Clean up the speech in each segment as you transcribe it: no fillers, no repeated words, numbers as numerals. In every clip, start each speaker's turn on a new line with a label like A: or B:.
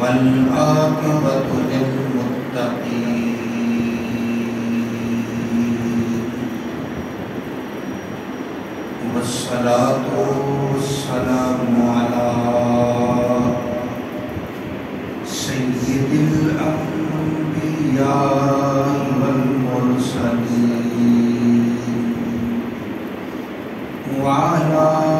A: والعاقبة للمتقين والصلاة والسلام على سيد الأنبياء والمرسلين وعلى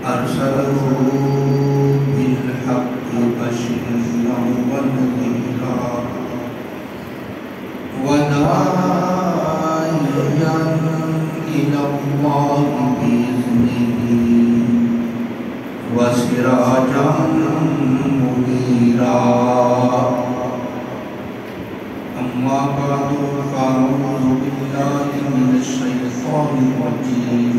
A: أرسله بالحق بشيرا ونذيرا وداعيا إلى الله بإذنه وسراجا منيرا أما بعد فأعوذ بالله من الشيطان الرجيم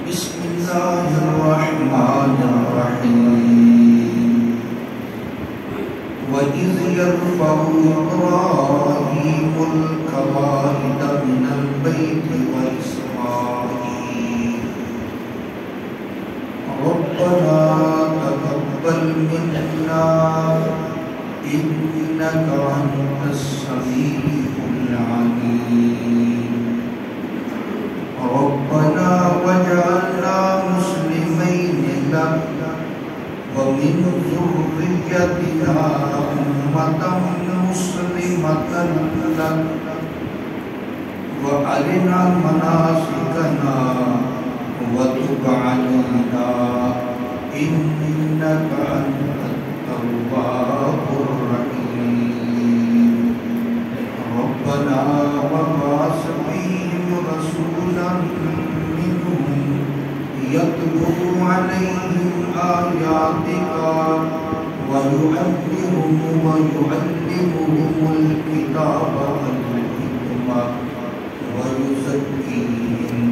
A: بسم الله الرحمن الرحيم وإذ يرفع إبراهيم القواعد من البيت وإسماعيل ربنا تقبل منا إنك أنت السميع العليم ربنا واجعلنا مسلمين لك ومن ذريتنا أمة مسلمة لك وأرنا مناسكنا وتب علينا إنك أنت التواب الرحيم ربنا وبعث فيهم رسولا منهم يتلو عليهم آياتك ويعلمهم الكتاب والحكمة ويزكيهم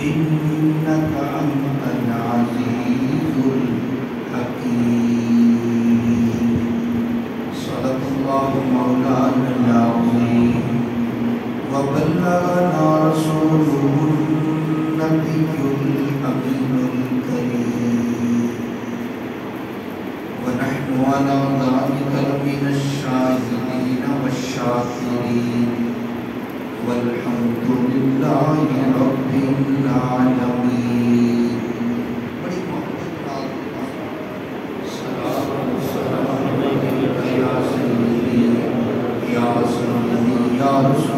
A: إنك أنت العزيز الحكيم صدق الله مولانا العظيم وبلغنا رسوله النبي الأمين الكريم ونحن على ذلك من الشاهدين والشاكرين والحمد لله رب العالمين یا سیدی یا رسول